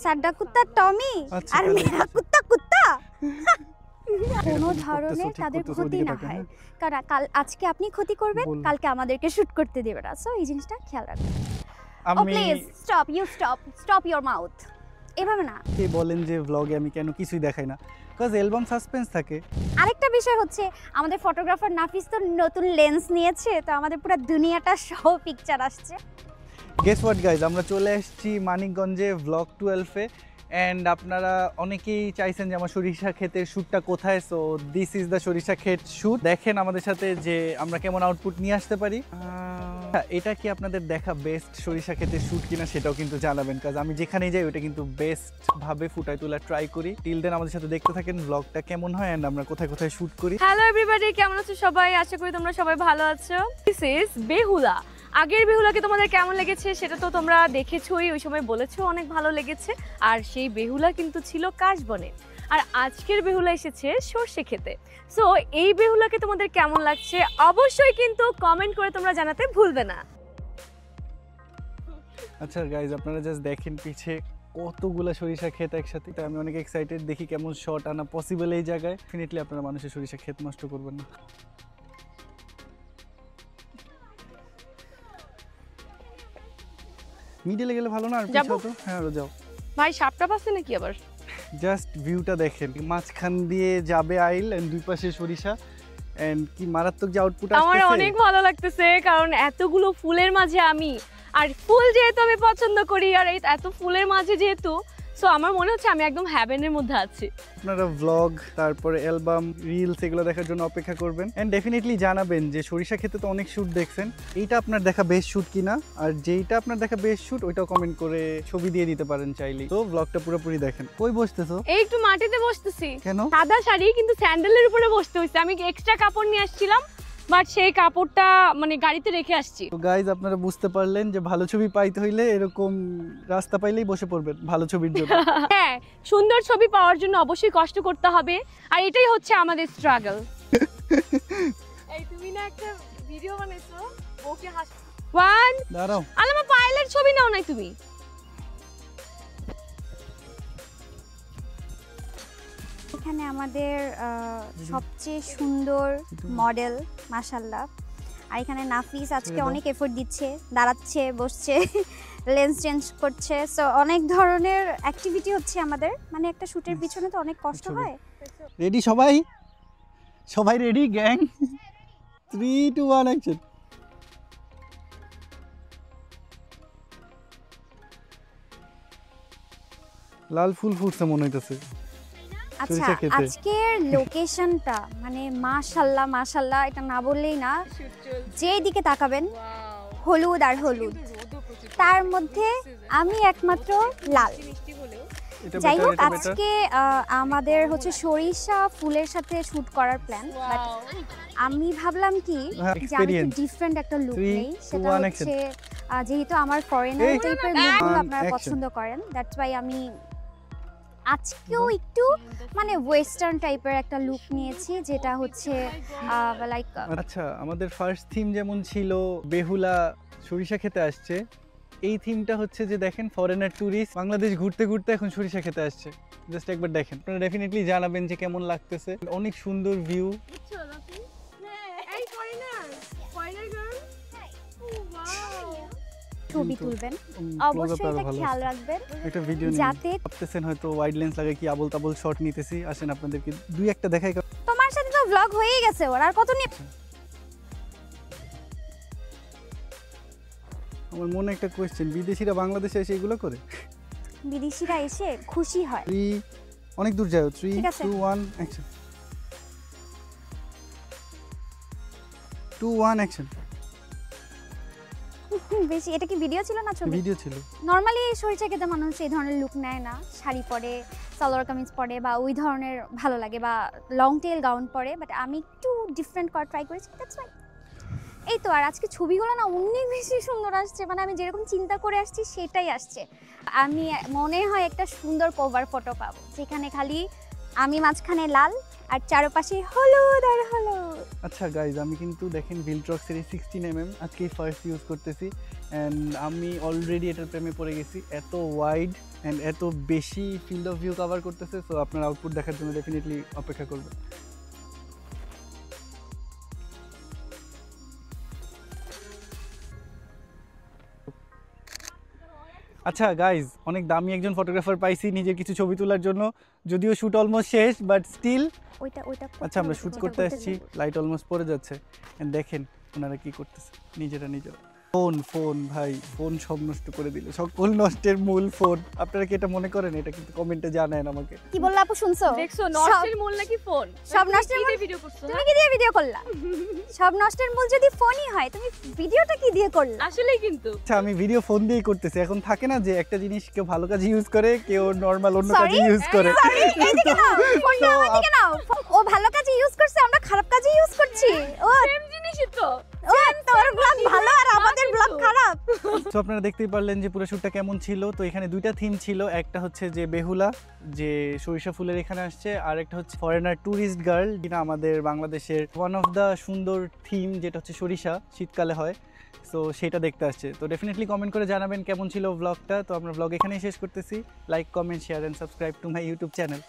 সাড্ডা কুত্তা টমি আর মেরা কুত্তা কুত্তা কোনো ধরনের তাদের ক্ষতি না হয়, কারণ কাল আজকে আপনি ক্ষতি করবেন, কালকে আমাদেরকে শুট করতে দেবেন না। সো এই জিনিসটা খেয়াল রাখবেন। Please stop your mouth. এভাবে না। কে বলেন যে ব্লগে আমি কেন কিছুই দেখাই না, কারণ অ্যালবাম সাসপেন্স থাকে। আরেকটা বিষয় হচ্ছে আমাদের ফটোগ্রাফার নাফিস তো নতুন লেন্স নিয়েছে, তো আমাদের পুরো দুনিয়াটা সহ পিকচার আসছে। গেস হোয়াট গাইজ, আমরা চলে এসেছি মানিকগঞ্জে ব্লগ 12 এ। অ্যান্ড আপনারা অনেকেই চাইছেন যে আমার সরিষা ক্ষেতের শ্যুটটা কোথায়, সো দিস ইজ দ্য সরিষা ক্ষেত শ্যুট। দেখেন আমাদের সাথে যে আমরা কেমন আউটপুট নিয়ে আসতে পারি। এটা কি আপনাদের দেখা বেস্ট সরিষা ক্ষেতের শ্যুট কিনা সেটাও কিন্তু জানাবেন, কাজ আমি যেখানেই যাই ওটা কিন্তু বেস্ট ভাবে ফুটায় তোলা ট্রাই করি। টিল দেন আমাদের সাথে দেখতে থাকেন ব্লগটা কেমন হয় অ্যান্ড আমরা কোথায় কোথায় শ্যুট করি। হ্যালো এভরিবডি, কেমন আছো সবাই? আশা করি তোমরা সবাই ভালো আছো। This is Behula. আগের বেহুলাকে তোমাদের কেমন লেগেছে সেটা তো তোমরা দেখেছোই, ওই সময় বলেছো অনেক ভালো লেগেছে। আর সেই বেহুলা কিন্তু ছিল কাশবনে, আর আজকের বেহুলা এসেছে সর্ষে খেতে। সো এই বেহুলাকে তোমাদের কেমন লাগছে অবশ্যই কিন্তু কমেন্ট করে তোমরা জানাতে ভুলবে না। আচ্ছা গাইজ, আপনারা জাস্ট দেখেন পিছে কতগুলা সরিষা ক্ষেত একসাথে। আমি অনেক এক্সাইটেড, দেখি কেমন শট আনা পসিবল এই জায়গায়। ডেফিনেটলি আপনারা মানুষের সরিষা ক্ষেত নষ্ট করবেন না। মিডলে গেলে ভালো না? আর পিছে তো হ্যাঁ যাও ভাই। সাপটা পাচ্ছে নাকি আবার? জাস্ট ভিউটা দেখেন, মাঝখান দিয়ে যাবে আইল এন্ড দুই পাশে সরিষা এন্ড কি মারাত্মক যে আউটপুট আসছে। আমার অনেক ভালো লাগতেছে, কারণ এতগুলো ফুলের মাঝে আমি, আর ফুল যেহেতু আমি পছন্দ করি, আর এই এত ফুলের মাঝে যেহেতু, সো আমার মনে হচ্ছে আমি একদম হ্যাভেনের মধ্যে আছি। আপনারা ব্লগ, তারপরে অ্যালবাম, রিলস এগুলো দেখার জন্য অপেক্ষা করবেন এন্ড ডেফিনেটলি জানাবেন যে সরিষা ক্ষেতে তো অনেক শুট দেখছেন, এইটা আপনার দেখা বেস্ট শুট কিনা, আর যেইটা আপনার দেখা বেস্ট শুট ওইটাও কমেন্ট করে ছবি দিয়ে দিতে পারেন চাইলে। তো ব্লগটা পুরোপুরি দেখেন। কই বসতেছো? এই একটু মাটিতে বসতেছি। কেন? সাদা শাড়ি কিন্তু স্যান্ডেলের উপরে বসতে হইছে। আমি এক্সট্রা কাপড় নিয়ে আসছিলাম, বাট সেই কাপড়টা মানে গাড়িতে রেখে আসছি। তো গাইজ আপনারা বুঝতে পারলেন যে ভালো ছবি পাইতে হইলে এরকম রাস্তা পাইলেই বসে পড়বেন ভালো ছবির জন্য। হ্যাঁ, সুন্দর ছবি পাওয়ার জন্য অবশ্যই কষ্ট করতে হবে, আর এটাই হচ্ছে আমাদের স্ট্রাগল। এই তুমি না একটা ভিডিও বানাইছো, ওকে হাস ওয়ান দাঁড়াও, আলামা পাইলের ছবি নাও নাই তুমি? এখানে আমাদের সবচেয়ে সুন্দর মডেল মাশাআল্লাহ, আর এখানে নাফিস আজকে অনেক এফোর্ট দিচ্ছে, দাঁড়াচ্ছে, বসছে, লেন্স চেঞ্জ করছে। সো অনেক ধরনের অ্যাক্টিভিটি হচ্ছে আমাদের, মানে একটা শুটের পিছনে তো অনেক কষ্ট হয়। রেডি সবাই? সবাই রেডি গ্যাং? 3 2 1 অ্যাকশন। লাল ফুল ফুটছে মনে হইতেছে। আচ্ছা, আজকের লোকেশনটা মানে মাশাআল্লাহ মাশাআল্লাহ, এটা না বললেই না। যেই দিকে তাকাবেন হলুদ আর হলুদ, তার মধ্যে আমি একমাত্র লাল। যাই হোক, আজকে আমাদের হচ্ছে সরিষা ফুলের সাথে শুট করার প্ল্যান, বাট আমি ভাবলাম কি যে আমি একটু ডিফারেন্ট একটা লুক নেই। সেটা হচ্ছে যেহেতু আমার ফরেনার টাইপের লুকগুলো আপনারা পছন্দ করেন, দ্যাটস ওয়াই আমি আজকেও একটু মানে ওয়েস্টার্ন টাইপের একটা লুক নিয়েছি, যেটা হচ্ছে লাইক। আচ্ছা, আমাদের ফার্স্ট থিম যেমন ছিল বেহুলা সরিষা খেতে আসছে, এই থিমটা হচ্ছে যে দেখেন ফরেনার ট্যুরিস্ট বাংলাদেশ ঘুরতে ঘুরতে এখন সরিষা খেতে আসছে। জাস্ট একবার দেখেন, আপনারা ডেফিনেটলি জানাবেন যে কেমন লাগতেছে। অনেক সুন্দর ভিউ। ছবি তুলবেন অবশ্যই, এটা খেয়াল রাখবেন একটা ভিডিও যাতে ভাবতেছেন হয়তো ওয়াইড লেন্স লাগে কি আবল তাবল শট নিতেছি। আসেন আপনাদেরকে দুই একটা দেখাই। তোমার সাথে তো ব্লগ হয়েই গেছে, ওর আর কত নিয়ে। আমার মনে একটা কোয়েশ্চেন, বিদেশিরা বাংলাদেশে এসে এগুলো করে? বিদেশিরা এসে খুশি হয়। অনেক দূর যায়। 3 2 1 অ্যাকশন। 2 1 অ্যাকশন। বেশি এটা কি ভিডিও ছিল না ছবি? ভিডিও ছিল। নরমালি সরিষা খেতে মানুষ এই ধরনের লুক নেয় না, শাড়ি পরে, সালোয়ার কামিজ পরে, বা ওই ধরনের ভালো লাগে, বা লং টেল গাউন পরে, বাট আমি একটু ডিফারেন্ট করা ট্রাই করেছি, দ্যাটস ওয়াই। এই তো, আর আজকে ছবিগুলো না অনেক বেশি সুন্দর আসছে, মানে আমি যেরকম চিন্তা করে আসছি সেটাই আসছে। আমি মনে হয় একটা সুন্দর কভার ফটো পাবো, যেখানে খালি আমি মাঝখানে লাল আর চারপাশে হলুদ আর হলুদ। আচ্ছা গাইজ, আমি কিন্তু দেখেন ভিলট্রক্সের এই 16mm আজকে ফার্স্ট ইউজ করতেছি। অ্যান্ড আমি অলরেডি এটার প্রেমে পড়ে গেছি। এত ওয়াইড অ্যান্ড এত বেশি ফিল্ড অফ ভিউ কভার করতেছে। সো আপনার আউটপুট দেখার জন্য ডেফিনেটলি অপেক্ষা করবেন। আচ্ছা গাইজ, অনেক দামি একজন ফটোগ্রাফার পাইছি নিজের কিছু ছবি তোলার জন্য, যদিও শ্যুট অলমোস্ট শেষ বাট স্টিল। ওইটা আচ্ছা আমরা শ্যুট করতে আসছি, লাইট অলমোস্ট পড়ে যাচ্ছে, এন্ড দেখেন ওনারা কি করতেছে নিজেরা। ফোন ভাই, ফোন সব নষ্ট করে দিল, সকল নষ্টের মূল ফোন। আপনারা কি এটা মনে করেন? এটা কিন্তু কমেন্টে জানান আমাকে। কি বললা আপু, শুনছো? দেখছো নষ্টের মূল নাকি ফোন? সব নষ্টের মূল ভিডিও করছো? তুমি কি দিয়ে ভিডিও করলা? সব নষ্টের মূল যদি ফোনই হয়, তুমি ভিডিওটা কি দিয়ে করলা? আসলেই কিন্তু আচ্ছা আমি ভিডিও ফোন দিয়েই করতেছি। এখন থাকে না যে একটা জিনিস কেউ ভালো কাজে ইউজ করে, কেউ নরমাল অন্য কাজে ইউজ করে। এইদিকে নাও, ফোনটা আমার দিকে নাও। ও ভালো কাজে ইউজ করছে, আমরা খারাপ কাজে ইউজ করছি। ও সেম জিনিসই তো। ও তোর ব্লগ ভালো আর আমাদের ব্লগ খারাপ। তো আপনারা দেখতেই পারলেন যে পুরো শ্যুটটা কেমন ছিল। তো এখানে দুইটা থিম ছিল, একটা হচ্ছে যে বেহুলা যে সরিষা ফুলের এখানে আসছে, আর একটা হচ্ছে ফরেনার ট্যুরিস্ট গার্ল, যেটা আমাদের বাংলাদেশের ওয়ান অফ দ্য সুন্দর থিম, যেটা হচ্ছে সরিষা শীতকালে হয়। সো সেটা দেখতে আসছে। তো ডেফিনেটলি কমেন্ট করে জানাবেন কেমন ছিল ব্লগটা। তো আমরা ব্লগ এখানেই শেষ করতেছি। Like, comment, share and subscribe to my YouTube channel.